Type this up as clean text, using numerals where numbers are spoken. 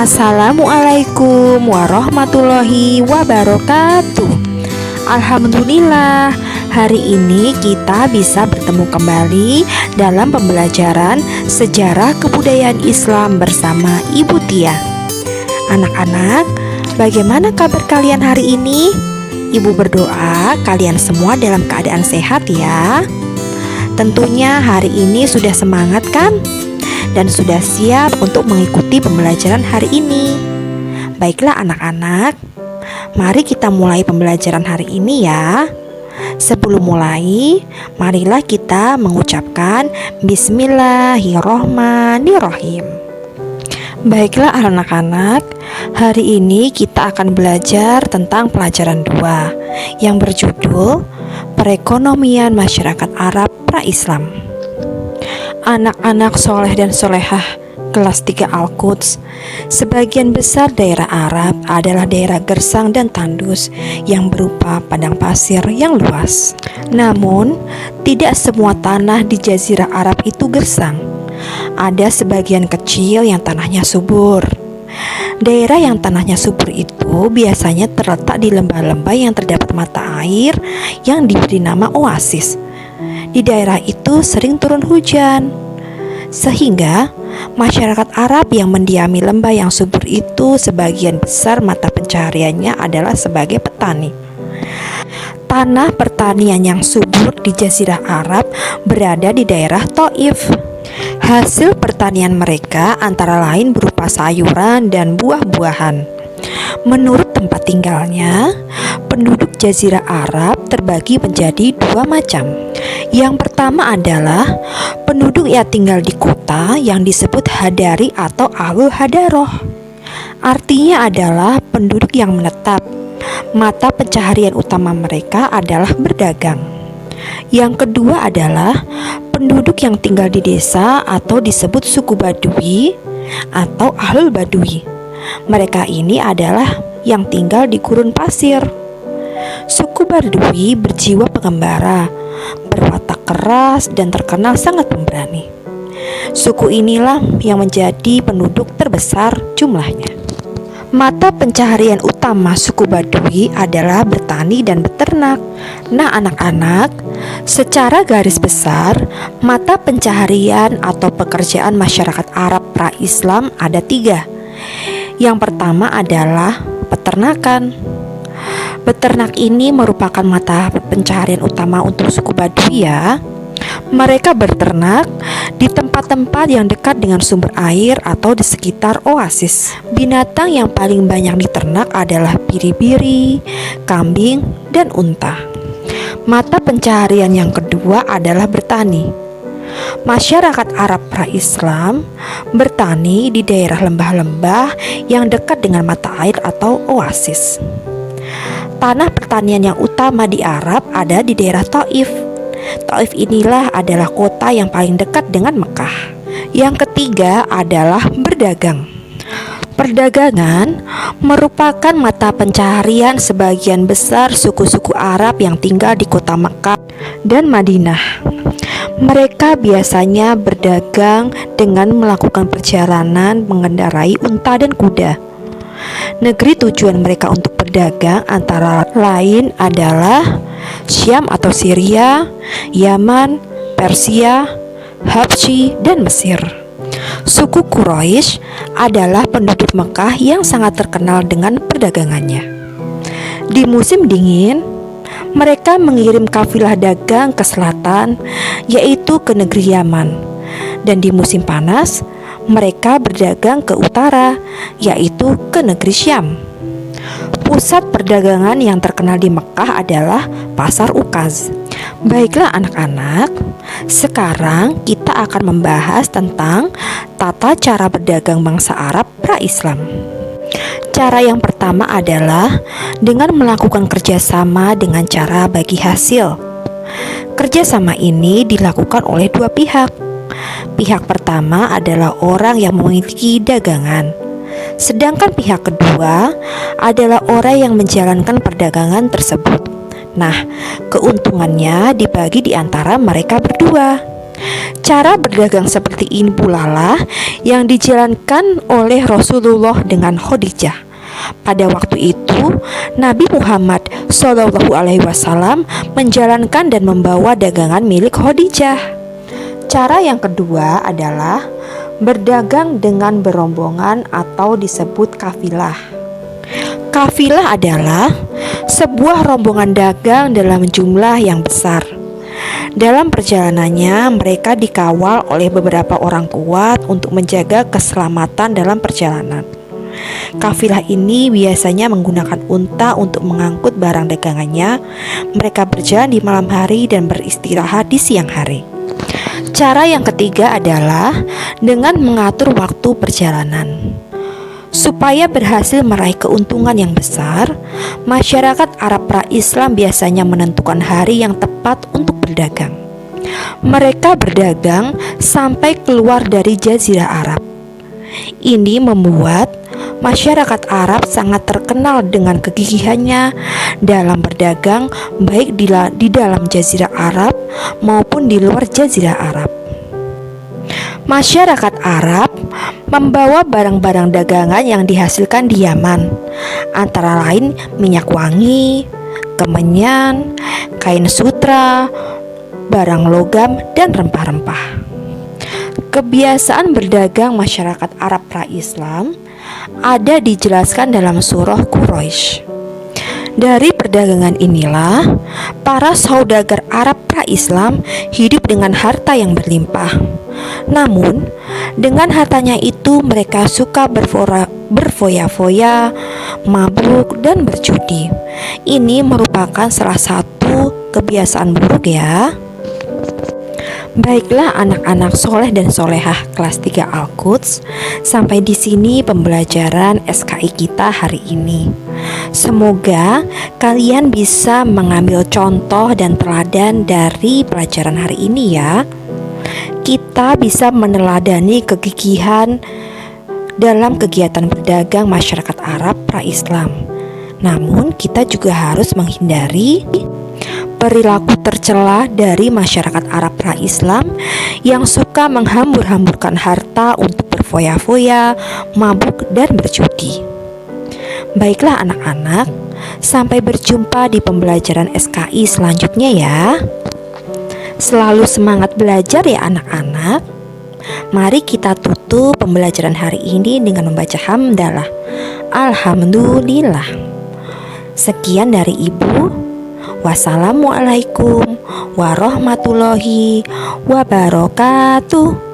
Assalamualaikum warahmatullahi wabarakatuh. Alhamdulillah, hari ini kita bisa bertemu kembali dalam pembelajaran sejarah kebudayaan Islam bersama Ibu Tia. Anak-anak, bagaimana kabar kalian hari ini? Ibu berdoa kalian semua dalam keadaan sehat ya. Tentunya hari ini sudah semangat kan? Dan sudah siap untuk mengikuti pembelajaran hari ini. Baiklah anak-anak, mari kita mulai pembelajaran hari ini ya. Sebelum mulai, marilah kita mengucapkan Bismillahirrohmanirrohim. Baiklah anak-anak, hari ini kita akan belajar tentang pelajaran 2 yang berjudul Perekonomian Masyarakat Arab Pra-Islam. Anak-anak soleh dan solehah kelas 3 Al-Quds, sebagian besar daerah Arab adalah daerah gersang dan tandus yang berupa padang pasir yang luas. Namun, tidak semua tanah di Jazirah Arab itu gersang. Ada sebagian kecil yang tanahnya subur. Daerah yang tanahnya subur itu biasanya terletak di lembah-lembah yang terdapat mata air yang diberi nama oasis. Di daerah itu sering turun hujan, sehingga masyarakat Arab yang mendiami lembah yang subur itu sebagian besar mata pencahariannya adalah sebagai petani. Tanah pertanian yang subur di Jazirah Arab berada di daerah Thaif. Hasil pertanian mereka antara lain berupa sayuran dan buah-buahan. Menurut tempat tinggalnya, penduduk Jazirah Arab terbagi menjadi 2 macam. Yang pertama adalah penduduk yang tinggal di kota yang disebut Hadari atau Ahlul Hadaroh. Artinya adalah penduduk yang menetap. Mata pencaharian utama mereka adalah berdagang. Yang kedua adalah penduduk yang tinggal di desa atau disebut suku Badui atau Ahlul Badui. Mereka ini adalah yang tinggal di gurun pasir. Suku Badui berjiwa pengembara, berwatak keras dan terkenal sangat pemberani. Suku inilah yang menjadi penduduk terbesar jumlahnya. Mata pencaharian utama suku Badui adalah bertani dan beternak. Nah anak-anak, secara garis besar, mata pencaharian atau pekerjaan masyarakat Arab pra-Islam ada 3. Yang pertama adalah peternakan. Beternak ini merupakan mata pencaharian utama untuk suku Badui ya. Mereka berternak di tempat-tempat yang dekat dengan sumber air atau di sekitar oasis. Binatang yang paling banyak diternak adalah biri-biri, kambing, dan unta. Mata pencaharian yang kedua adalah bertani. Masyarakat Arab pra-Islam bertani di daerah lembah-lembah yang dekat dengan mata air atau oasis. Tanah pertanian yang utama di Arab ada di daerah Thaif. Thaif inilah adalah kota yang paling dekat dengan Mekah. Yang ketiga adalah berdagang. Perdagangan merupakan mata pencaharian sebagian besar suku-suku Arab yang tinggal di kota Mekah dan Madinah. Mereka biasanya berdagang dengan melakukan perjalanan mengendarai unta dan kuda. Negeri tujuan mereka untuk berdagang antara lain adalah Syam atau Syria, Yaman, Persia, Habsyi, dan Mesir. Suku Quraisy adalah penduduk Mekah yang sangat terkenal dengan perdagangannya. Di musim dingin, mereka mengirim kafilah dagang ke selatan, yaitu ke negeri Yaman. Dan di musim panas, mereka berdagang ke utara, yaitu ke negeri Syam. Pusat perdagangan yang terkenal di Mekah adalah Pasar Ukaz. Baiklah anak-anak, sekarang kita akan membahas tentang tata cara berdagang bangsa Arab pra-Islam. Cara yang pertama adalah dengan melakukan kerjasama dengan cara bagi hasil. Kerjasama ini dilakukan oleh 2 pihak. Pihak pertama adalah orang yang memiliki dagangan, sedangkan pihak kedua adalah orang yang menjalankan perdagangan tersebut. Nah, keuntungannya dibagi di antara mereka berdua. Cara berdagang seperti ini pula lah yang dijalankan oleh Rasulullah dengan Khadijah. Pada waktu itu, Nabi Muhammad SAW menjalankan dan membawa dagangan milik Khadijah. Cara yang kedua adalah berdagang dengan berombongan atau disebut kafilah. Kafilah adalah sebuah rombongan dagang dalam jumlah yang besar. Dalam perjalanannya, mereka dikawal oleh beberapa orang kuat untuk menjaga keselamatan dalam perjalanan. Kafilah ini biasanya menggunakan unta untuk mengangkut barang dagangannya. Mereka berjalan di malam hari dan beristirahat di siang hari. Cara yang ketiga adalah dengan mengatur waktu perjalanan. Supaya berhasil meraih keuntungan yang besar, masyarakat Arab pra-Islam biasanya menentukan hari yang tepat untuk berdagang. Mereka berdagang sampai keluar dari Jazirah Arab. Ini membuat masyarakat Arab sangat terkenal dengan kegigihannya dalam berdagang, baik di dalam Jazirah Arab maupun di luar Jazirah Arab. Masyarakat Arab membawa barang-barang dagangan yang dihasilkan di Yaman, antara lain minyak wangi, kemenyan, kain sutra, barang logam, dan rempah-rempah. Kebiasaan berdagang masyarakat Arab pra-Islam ada dijelaskan dalam surah Quraisy. Dari perdagangan inilah, para saudagar Arab pra-Islam hidup dengan harta yang berlimpah. Namun, dengan hartanya itu mereka suka berfoya-foya, mabuk, dan berjudi. Ini merupakan salah satu kebiasaan buruk ya. Baiklah anak-anak soleh dan solehah kelas 3 Al-Quds, sampai di sini pembelajaran SKI kita hari ini. Semoga kalian bisa mengambil contoh dan teladan dari pelajaran hari ini ya. Kita bisa meneladani kegigihan dalam kegiatan berdagang masyarakat Arab pra-Islam. Namun kita juga harus menghindari perilaku tercela dari masyarakat Arab pra-Islam yang suka menghambur-hamburkan harta untuk berfoya-foya, mabuk, dan berjudi. Baiklah anak-anak, sampai berjumpa di pembelajaran SKI selanjutnya ya. Selalu semangat belajar ya anak-anak. Mari kita tutup pembelajaran hari ini dengan membaca hamdalah. Alhamdulillah. Sekian dari Ibu. Wassalamualaikum warahmatullahi wabarakatuh.